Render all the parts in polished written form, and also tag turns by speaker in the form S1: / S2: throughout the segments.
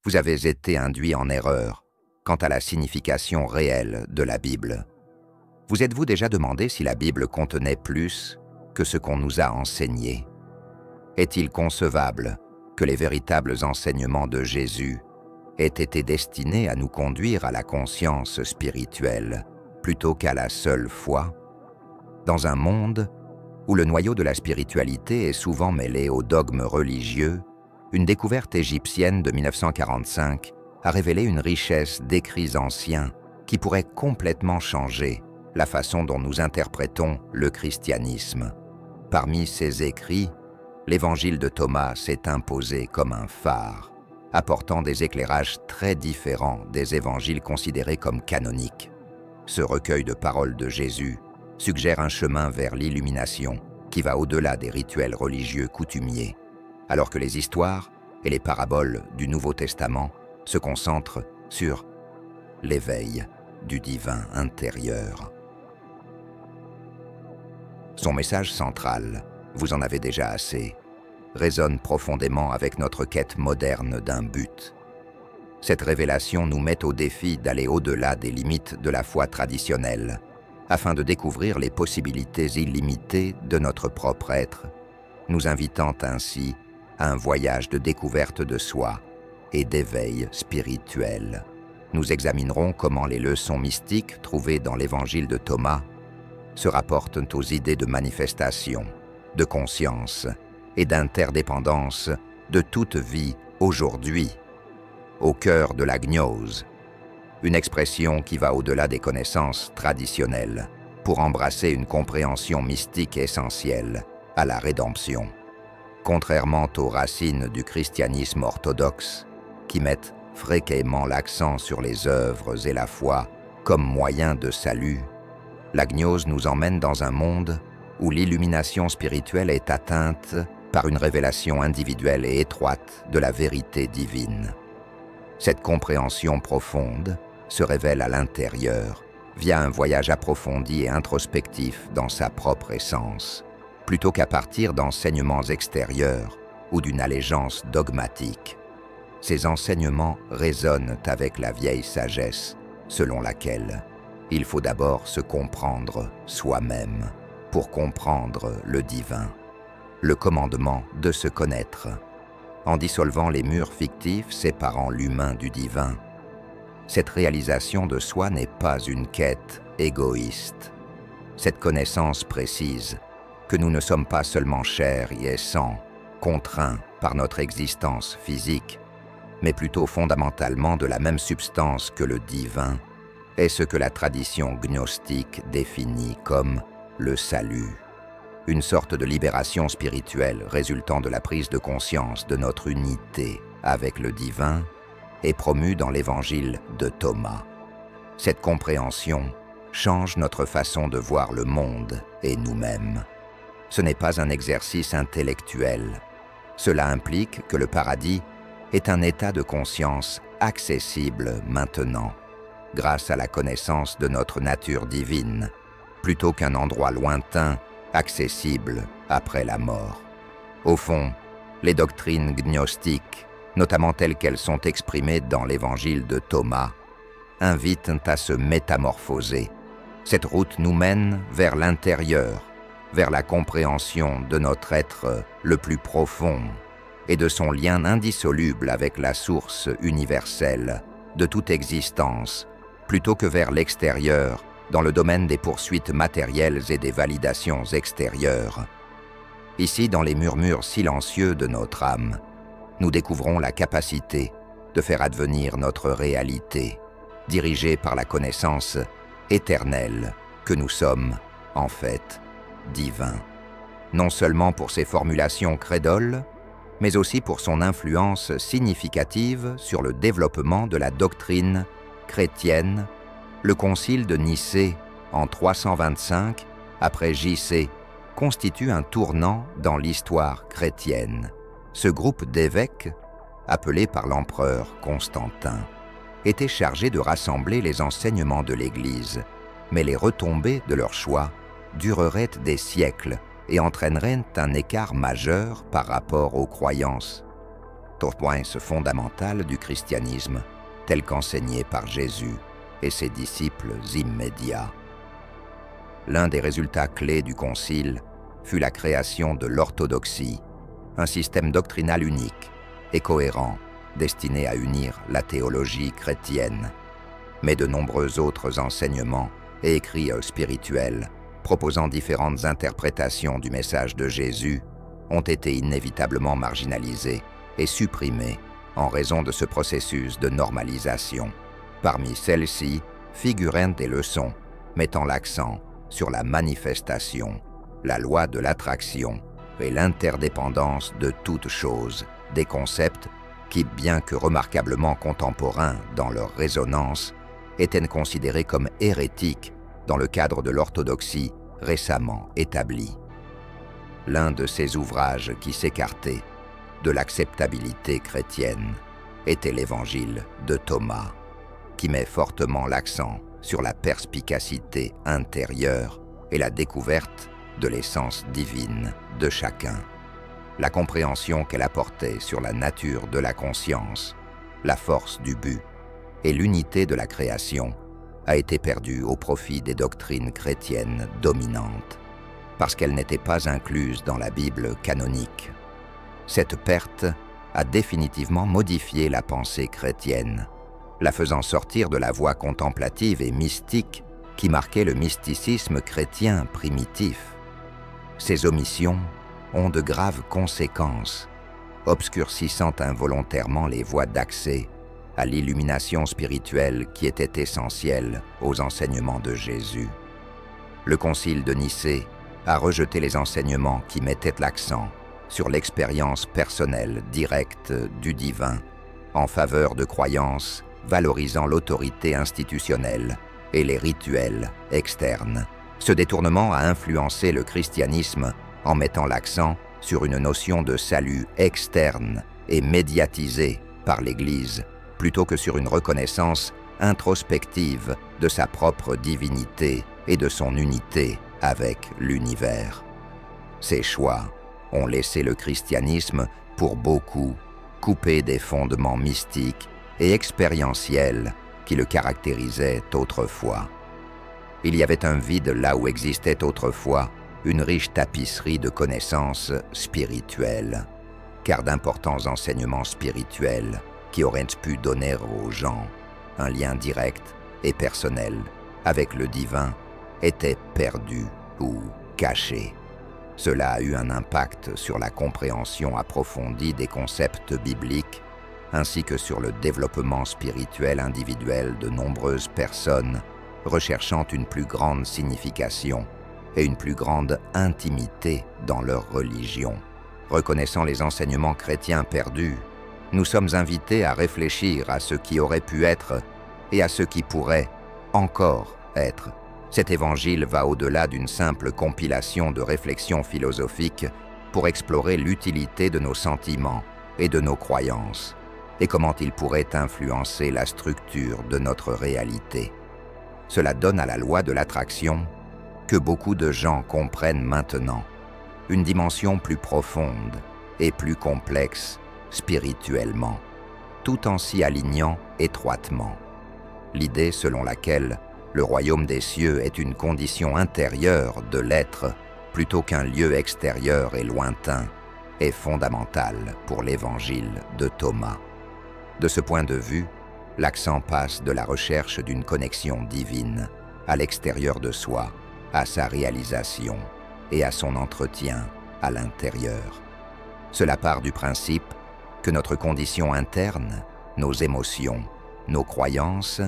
S1: vous avez été induit en erreur quant à la signification réelle de la Bible. Vous êtes-vous déjà demandé si la Bible contenait plus que ce qu'on nous a enseigné? Est-il concevable que les véritables enseignements de Jésus aient été destinés à nous conduire à la conscience spirituelle plutôt qu'à la seule foi? Dans un monde où le noyau de la spiritualité est souvent mêlé aux dogmes religieux, une découverte égyptienne de 1945 a révélé une richesse d'écrits anciens qui pourrait complètement changer la façon dont nous interprétons le christianisme. Parmi ces écrits, l'évangile de Thomas s'est imposé comme un phare, apportant des éclairages très différents des évangiles considérés comme canoniques. Ce recueil de paroles de Jésus suggère un chemin vers l'illumination qui va au-delà des rituels religieux coutumiers, alors que les histoires et les paraboles du Nouveau Testament se concentrent sur l'éveil du divin intérieur. Son message central, vous en avez déjà assez, résonne profondément avec notre quête moderne d'un but. Cette révélation nous met au défi d'aller au-delà des limites de la foi traditionnelle, afin de découvrir les possibilités illimitées de notre propre être, nous invitant ainsi à un voyage de découverte de soi et d'éveil spirituel. Nous examinerons comment les leçons mystiques trouvées dans l'évangile de Thomas se rapportent aux idées de manifestation, de conscience et d'interdépendance de toute vie aujourd'hui, au cœur de la gnose, une expression qui va au-delà des connaissances traditionnelles pour embrasser une compréhension mystique essentielle à la rédemption. Contrairement aux racines du christianisme orthodoxe, qui mettent fréquemment l'accent sur les œuvres et la foi comme moyen de salut, la gnose nous emmène dans un monde où l'illumination spirituelle est atteinte par une révélation individuelle et étroite de la vérité divine. Cette compréhension profonde se révèle à l'intérieur via un voyage approfondi et introspectif dans sa propre essence, plutôt qu'à partir d'enseignements extérieurs ou d'une allégeance dogmatique. Ces enseignements résonnent avec la vieille sagesse selon laquelle il faut d'abord se comprendre soi-même pour comprendre le divin, le commandement de se connaître, en dissolvant les murs fictifs séparant l'humain du divin. Cette réalisation de soi n'est pas une quête égoïste. Cette connaissance précise que nous ne sommes pas seulement chair et sang, contraints par notre existence physique, mais plutôt fondamentalement de la même substance que le divin, est ce que la tradition gnostique définit comme le salut, une sorte de libération spirituelle résultant de la prise de conscience de notre unité avec le divin et promue dans l'évangile de Thomas. Cette compréhension change notre façon de voir le monde et nous-mêmes. Ce n'est pas un exercice intellectuel. Cela implique que le paradis est un état de conscience accessible maintenant, grâce à la connaissance de notre nature divine, plutôt qu'un endroit lointain, accessible après la mort. Au fond, les doctrines gnostiques, notamment telles qu'elles sont exprimées dans l'évangile de Thomas, invitent à se métamorphoser. Cette route nous mène vers l'intérieur, vers la compréhension de notre être le plus profond et de son lien indissoluble avec la source universelle de toute existence, plutôt que vers l'extérieur, dans le domaine des poursuites matérielles et des validations extérieures. Ici, dans les murmures silencieux de notre âme, nous découvrons la capacité de faire advenir notre réalité, dirigée par la connaissance éternelle que nous sommes, en fait, divins. Non seulement pour ses formulations crédoles, mais aussi pour son influence significative sur le développement de la doctrine chrétienne. Le concile de Nicée, en 325, après J.C., constitue un tournant dans l'histoire chrétienne. Ce groupe d'évêques, appelé par l'empereur Constantin, était chargé de rassembler les enseignements de l'Église, mais les retombées de leur choix dureraient des siècles et entraîneraient un écart majeur par rapport aux croyances point fondamental du christianisme tel qu'enseigné par Jésus et ses disciples immédiats. L'un des résultats clés du Concile fut la création de l'orthodoxie, un système doctrinal unique et cohérent destiné à unir la théologie chrétienne. Mais de nombreux autres enseignements et écrits spirituels proposant différentes interprétations du message de Jésus ont été inévitablement marginalisés et supprimés en raison de ce processus de normalisation. Parmi celles-ci figuraient des leçons mettant l'accent sur la manifestation, la loi de l'attraction et l'interdépendance de toutes choses, des concepts qui, bien que remarquablement contemporains dans leur résonance, étaient considérés comme hérétiques dans le cadre de l'orthodoxie récemment établie. L'un de ces ouvrages qui s'écartait de l'acceptabilité chrétienne était l'Évangile de Thomas, qui met fortement l'accent sur la perspicacité intérieure et la découverte de l'essence divine de chacun. La compréhension qu'elle apportait sur la nature de la conscience, la force du but et l'unité de la création a été perdue au profit des doctrines chrétiennes dominantes, parce qu'elle n'était pas incluse dans la Bible canonique. Cette perte a définitivement modifié la pensée chrétienne, la faisant sortir de la voie contemplative et mystique qui marquait le mysticisme chrétien primitif. Ces omissions ont de graves conséquences, obscurcissant involontairement les voies d'accès à l'illumination spirituelle qui était essentielle aux enseignements de Jésus. Le Concile de Nicée a rejeté les enseignements qui mettaient l'accent sur l'expérience personnelle directe du divin en faveur de croyances valorisant l'autorité institutionnelle et les rituels externes. Ce détournement a influencé le christianisme en mettant l'accent sur une notion de salut externe et médiatisée par l'Église, plutôt que sur une reconnaissance introspective de sa propre divinité et de son unité avec l'univers. Ces choix ont laissé le christianisme, pour beaucoup, coupé des fondements mystiques et expérientiels qui le caractérisaient autrefois. Il y avait un vide là où existait autrefois une riche tapisserie de connaissances spirituelles, car d'importants enseignements spirituels qui auraient pu donner aux gens un lien direct et personnel avec le divin étaient perdus ou cachés. Cela a eu un impact sur la compréhension approfondie des concepts bibliques, ainsi que sur le développement spirituel individuel de nombreuses personnes recherchant une plus grande signification et une plus grande intimité dans leur religion. Reconnaissant les enseignements chrétiens perdus, nous sommes invités à réfléchir à ce qui aurait pu être et à ce qui pourrait encore être. Cet évangile va au-delà d'une simple compilation de réflexions philosophiques pour explorer l'utilité de nos sentiments et de nos croyances, et comment ils pourraient influencer la structure de notre réalité. Cela donne à la loi de l'attraction, que beaucoup de gens comprennent maintenant, une dimension plus profonde et plus complexe spirituellement, tout en s'y alignant étroitement. L'idée selon laquelle le royaume des cieux est une condition intérieure de l'être plutôt qu'un lieu extérieur et lointain est fondamentale pour l'évangile de Thomas. De ce point de vue, l'accent passe de la recherche d'une connexion divine à l'extérieur de soi, à sa réalisation et à son entretien à l'intérieur. Cela part du principe que notre condition interne, nos émotions, nos croyances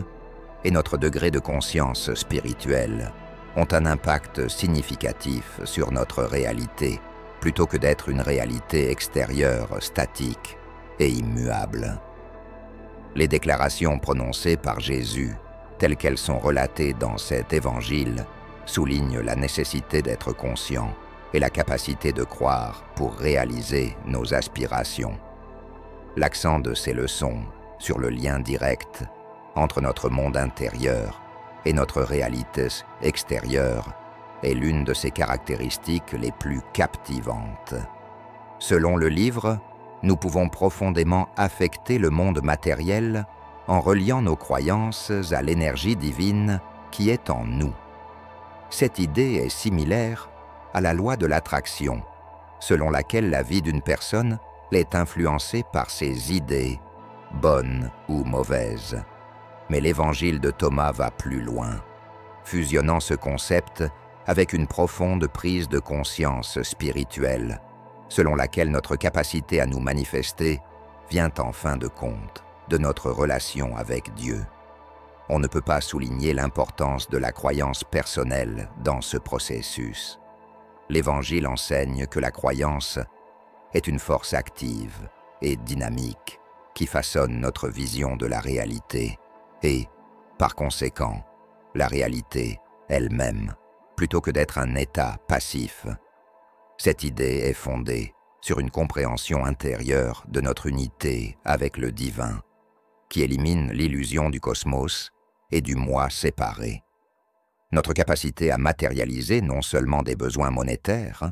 S1: et notre degré de conscience spirituelle ont un impact significatif sur notre réalité, plutôt que d'être une réalité extérieure statique et immuable. Les déclarations prononcées par Jésus, telles qu'elles sont relatées dans cet évangile, soulignent la nécessité d'être conscient et la capacité de croire pour réaliser nos aspirations. L'accent de ces leçons sur le lien direct entre notre monde intérieur et notre réalité extérieure est l'une de ses caractéristiques les plus captivantes. Selon le livre, nous pouvons profondément affecter le monde matériel en reliant nos croyances à l'énergie divine qui est en nous. Cette idée est similaire à la loi de l'attraction, selon laquelle la vie d'une personne est influencée par ses idées, bonnes ou mauvaises. Mais l'évangile de Thomas va plus loin, fusionnant ce concept avec une profonde prise de conscience spirituelle, selon laquelle notre capacité à nous manifester vient en fin de compte de notre relation avec Dieu. On ne peut pas souligner l'importance de la croyance personnelle dans ce processus. L'Évangile enseigne que la croyance est une force active et dynamique qui façonne notre vision de la réalité et, par conséquent, la réalité elle-même, plutôt que d'être un état passif. Cette idée est fondée sur une compréhension intérieure de notre unité avec le divin, qui élimine l'illusion du cosmos et du moi séparé. Notre capacité à matérialiser non seulement des besoins monétaires,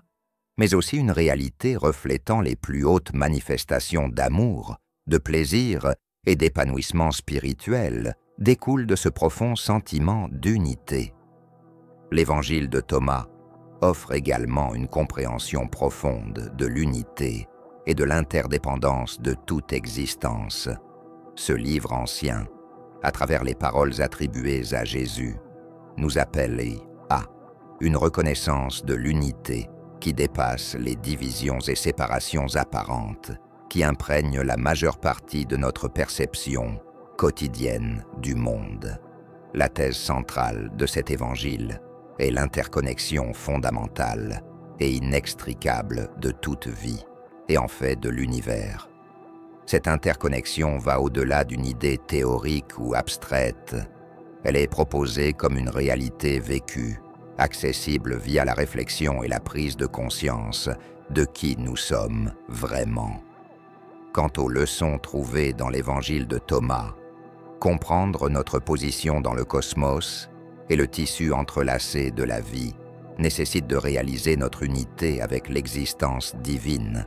S1: mais aussi une réalité reflétant les plus hautes manifestations d'amour, de plaisir et d'épanouissement spirituel découle de ce profond sentiment d'unité. L'Évangile de Thomas offre également une compréhension profonde de l'unité et de l'interdépendance de toute existence. Ce livre ancien, à travers les paroles attribuées à Jésus, nous appelle à une reconnaissance de l'unité qui dépasse les divisions et séparations apparentes qui imprègnent la majeure partie de notre perception quotidienne du monde. La thèse centrale de cet évangile est l'interconnexion fondamentale et inextricable de toute vie et en fait de l'univers. Cette interconnexion va au-delà d'une idée théorique ou abstraite. Elle est proposée comme une réalité vécue, accessible via la réflexion et la prise de conscience de qui nous sommes vraiment. Quant aux leçons trouvées dans l'évangile de Thomas, comprendre notre position dans le cosmos et le tissu entrelacé de la vie nécessite de réaliser notre unité avec l'existence divine.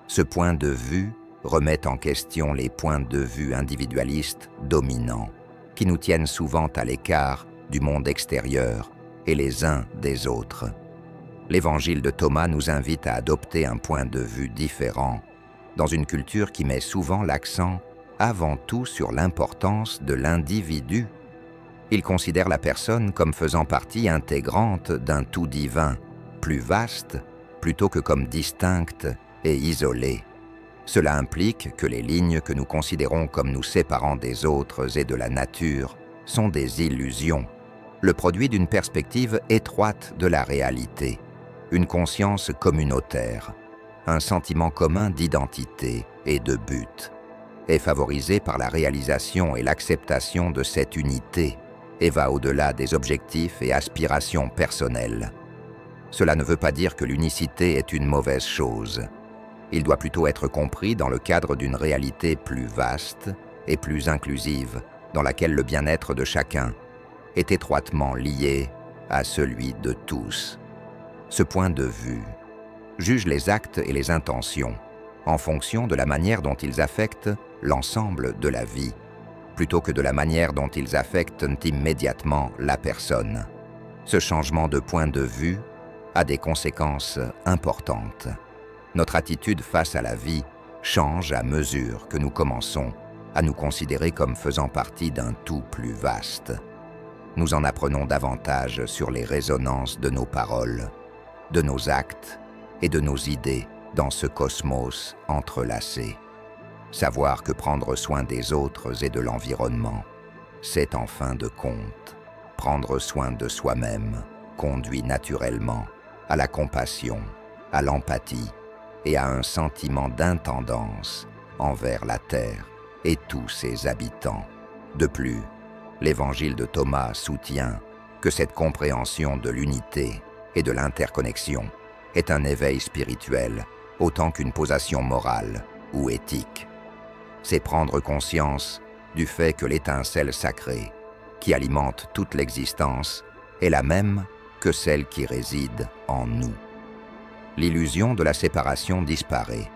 S1: Ce point de vue remet en question les points de vue individualistes dominants qui nous tiennent souvent à l'écart du monde extérieur et les uns des autres. L'évangile de Thomas nous invite à adopter un point de vue différent dans une culture qui met souvent l'accent avant tout sur l'importance de l'individu. Il considère la personne comme faisant partie intégrante d'un tout divin, plus vaste, plutôt que comme distincte et isolée. Cela implique que les lignes que nous considérons comme nous séparant des autres et de la nature sont des illusions, le produit d'une perspective étroite de la réalité, une conscience communautaire, un sentiment commun d'identité et de but, est favorisé par la réalisation et l'acceptation de cette unité et va au-delà des objectifs et aspirations personnelles. Cela ne veut pas dire que l'unicité est une mauvaise chose. Il doit plutôt être compris dans le cadre d'une réalité plus vaste et plus inclusive, dans laquelle le bien-être de chacun est étroitement lié à celui de tous. Ce point de vue juge les actes et les intentions en fonction de la manière dont ils affectent l'ensemble de la vie, plutôt que de la manière dont ils affectent immédiatement la personne. Ce changement de point de vue a des conséquences importantes. Notre attitude face à la vie change à mesure que nous commençons à nous considérer comme faisant partie d'un tout plus vaste. Nous en apprenons davantage sur les résonances de nos paroles, de nos actes et de nos idées dans ce cosmos entrelacé. Savoir que prendre soin des autres et de l'environnement, c'est en fin de compte prendre soin de soi-même, conduit naturellement à la compassion, à l'empathie et à un sentiment d'intendance envers la Terre et tous ses habitants. De plus, l'évangile de Thomas soutient que cette compréhension de l'unité et de l'interconnexion est un éveil spirituel autant qu'une posation morale ou éthique. C'est prendre conscience du fait que l'étincelle sacrée qui alimente toute l'existence est la même que celle qui réside en nous. L'illusion de la séparation disparaît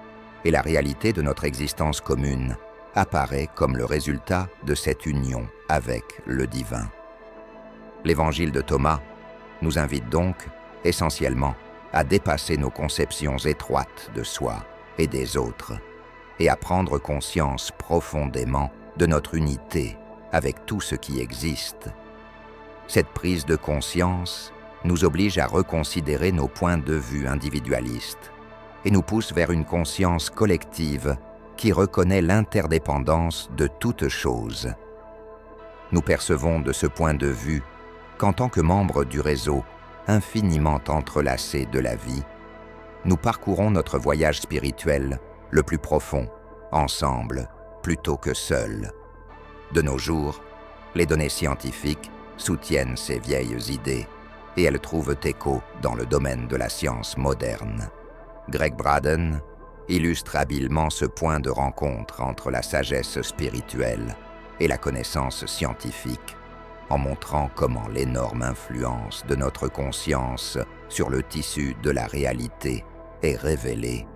S1: et la réalité de notre existence commune apparaît comme le résultat de cette union avec le divin. L'Évangile de Thomas nous invite donc, essentiellement, à dépasser nos conceptions étroites de soi et des autres, et à prendre conscience profondément de notre unité avec tout ce qui existe. Cette prise de conscience nous oblige à reconsidérer nos points de vue individualistes et nous pousse vers une conscience collective qui reconnaît l'interdépendance de toute chose. Nous percevons de ce point de vue qu'en tant que membres du réseau infiniment entrelacé de la vie, nous parcourons notre voyage spirituel le plus profond, ensemble, plutôt que seuls. De nos jours, les données scientifiques soutiennent ces vieilles idées et elles trouvent écho dans le domaine de la science moderne. Greg Braden illustre habilement ce point de rencontre entre la sagesse spirituelle et la connaissance scientifique, en montrant comment l'énorme influence de notre conscience sur le tissu de la réalité est révélée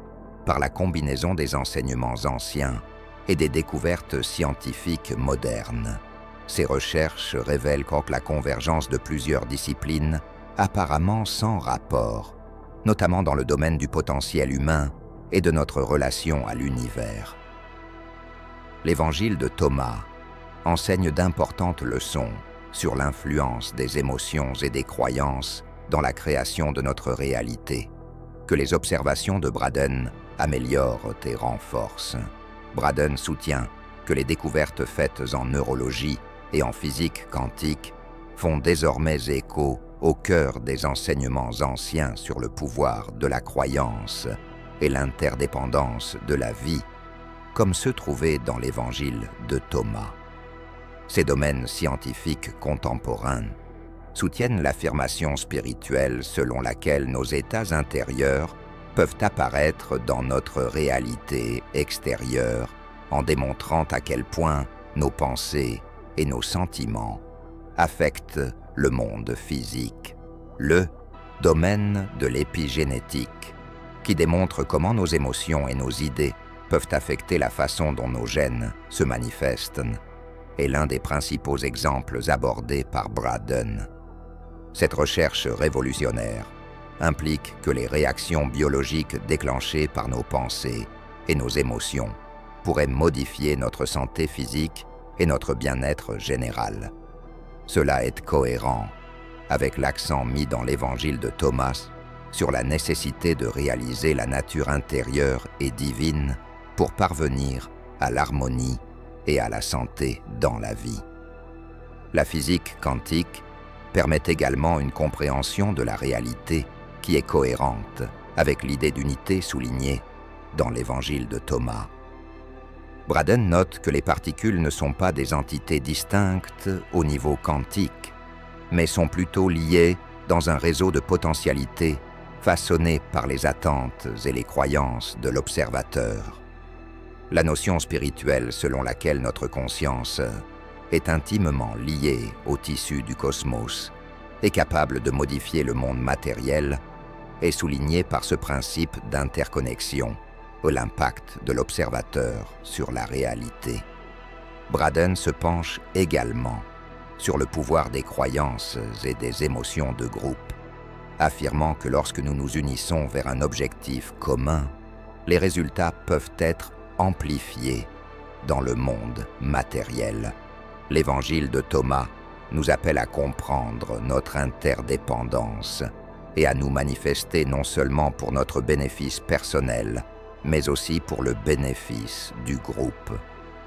S1: par la combinaison des enseignements anciens et des découvertes scientifiques modernes. Ces recherches révèlent la convergence de plusieurs disciplines apparemment sans rapport, notamment dans le domaine du potentiel humain et de notre relation à l'univers. L'Évangile de Thomas enseigne d'importantes leçons sur l'influence des émotions et des croyances dans la création de notre réalité, que les observations de Braden améliorent et renforcent. Braden soutient que les découvertes faites en neurologie et en physique quantique font désormais écho au cœur des enseignements anciens sur le pouvoir de la croyance et l'interdépendance de la vie, comme ceux trouvés dans l'Évangile de Thomas. Ces domaines scientifiques contemporains soutiennent l'affirmation spirituelle selon laquelle nos états intérieurs peuvent apparaître dans notre réalité extérieure en démontrant à quel point nos pensées et nos sentiments affectent le monde physique. Le domaine de l'épigénétique, qui démontre comment nos émotions et nos idées peuvent affecter la façon dont nos gènes se manifestent, est l'un des principaux exemples abordés par Braden. Cette recherche révolutionnaire implique que les réactions biologiques déclenchées par nos pensées et nos émotions pourraient modifier notre santé physique et notre bien-être général. Cela est cohérent avec l'accent mis dans l'Évangile de Thomas sur la nécessité de réaliser la nature intérieure et divine pour parvenir à l'harmonie et à la santé dans la vie. La physique quantique permet également une compréhension de la réalité qui est cohérente avec l'idée d'unité soulignée dans l'Évangile de Thomas. Braden note que les particules ne sont pas des entités distinctes au niveau quantique, mais sont plutôt liées dans un réseau de potentialités façonné par les attentes et les croyances de l'observateur. La notion spirituelle selon laquelle notre conscience est intimement liée au tissu du cosmos et capable de modifier le monde matériel est soulignée par ce principe d'interconnexion ou l'impact de l'observateur sur la réalité. Braden se penche également sur le pouvoir des croyances et des émotions de groupe, affirmant que lorsque nous nous unissons vers un objectif commun, les résultats peuvent être amplifiés dans le monde matériel. L'Évangile de Thomas nous appelle à comprendre notre interdépendance et à nous manifester non seulement pour notre bénéfice personnel, mais aussi pour le bénéfice du groupe.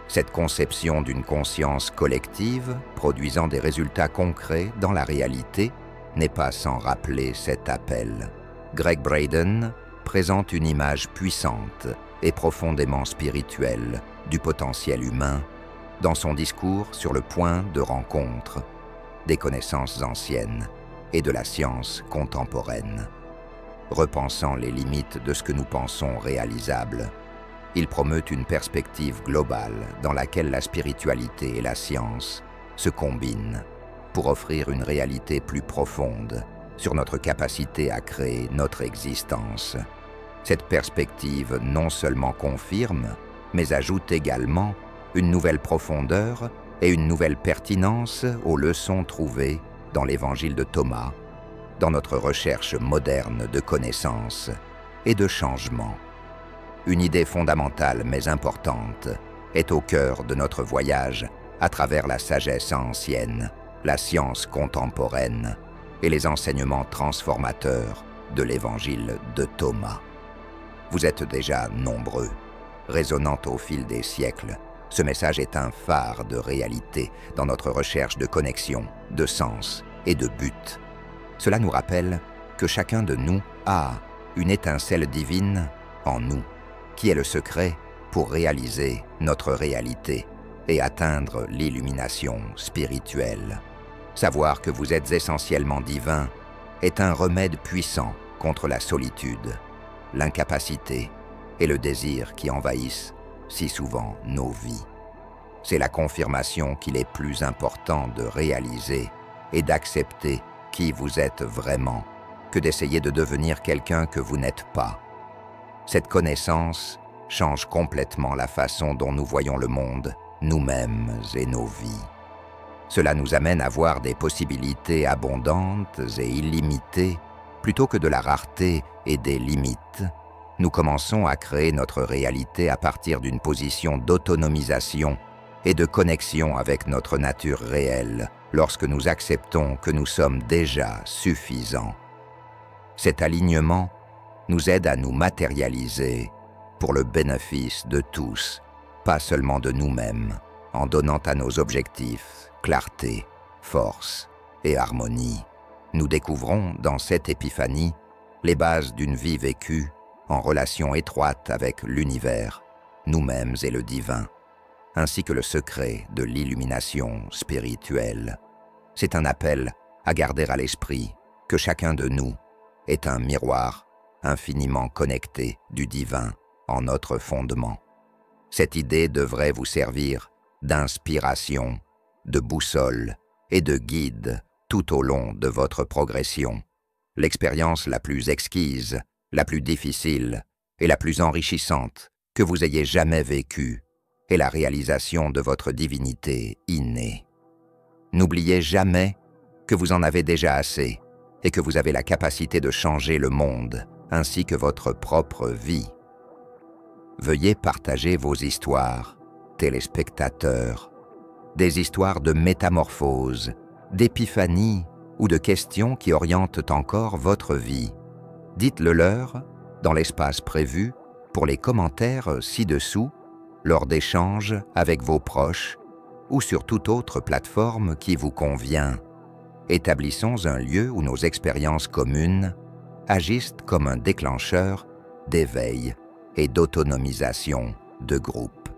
S1: Cette conception d'une conscience collective, produisant des résultats concrets dans la réalité, n'est pas sans rappeler cet appel. Greg Braden présente une image puissante et profondément spirituelle du potentiel humain dans son discours sur le point de rencontre des connaissances anciennes et de la science contemporaine. Repensant les limites de ce que nous pensons réalisable, il promeut une perspective globale dans laquelle la spiritualité et la science se combinent pour offrir une réalité plus profonde sur notre capacité à créer notre existence Cette perspective non seulement confirme, mais ajoute également une nouvelle profondeur et une nouvelle pertinence aux leçons trouvées dans l'évangile de Thomas, dans notre recherche moderne de connaissance et de changement. Une idée fondamentale mais importante est au cœur de notre voyage à travers la sagesse ancienne, la science contemporaine et les enseignements transformateurs de l'évangile de Thomas. Vous êtes déjà nombreux, résonnant au fil des siècles. Ce message est un phare de réalité dans notre recherche de connexion, de sens et de but. Cela nous rappelle que chacun de nous a une étincelle divine en nous, qui est le secret pour réaliser notre réalité et atteindre l'illumination spirituelle. Savoir que vous êtes essentiellement divin est un remède puissant contre la solitude, l'incapacité et le désir qui envahissent si souvent nos vies. C'est la confirmation qu'il est plus important de réaliser et d'accepter qui vous êtes vraiment que d'essayer de devenir quelqu'un que vous n'êtes pas. Cette connaissance change complètement la façon dont nous voyons le monde, nous-mêmes et nos vies. Cela nous amène à voir des possibilités abondantes et illimitées plutôt que de la rareté et des limites. Nous commençons à créer notre réalité à partir d'une position d'autonomisation et de connexion avec notre nature réelle lorsque nous acceptons que nous sommes déjà suffisants. Cet alignement nous aide à nous matérialiser pour le bénéfice de tous, pas seulement de nous-mêmes, en donnant à nos objectifs clarté, force et harmonie. Nous découvrons dans cette épiphanie les bases d'une vie vécue en relation étroite avec l'univers, nous-mêmes et le divin, ainsi que le secret de l'illumination spirituelle. C'est un appel à garder à l'esprit que chacun de nous est un miroir infiniment connecté du divin en notre fondement. Cette idée devrait vous servir d'inspiration, de boussole et de guide tout au long de votre progression. L'expérience la plus exquise, la plus difficile et la plus enrichissante que vous ayez jamais vécue est la réalisation de votre divinité innée. N'oubliez jamais que vous en avez déjà assez et que vous avez la capacité de changer le monde ainsi que votre propre vie. Veuillez partager vos histoires, téléspectateurs, des histoires de métamorphose, d'épiphanie ou de questions qui orientent encore votre vie. Dites-le leur dans l'espace prévu pour les commentaires ci-dessous, lors d'échanges avec vos proches ou sur toute autre plateforme qui vous convient. Établissons un lieu où nos expériences communes agissent comme un déclencheur d'éveil et d'autonomisation de groupe.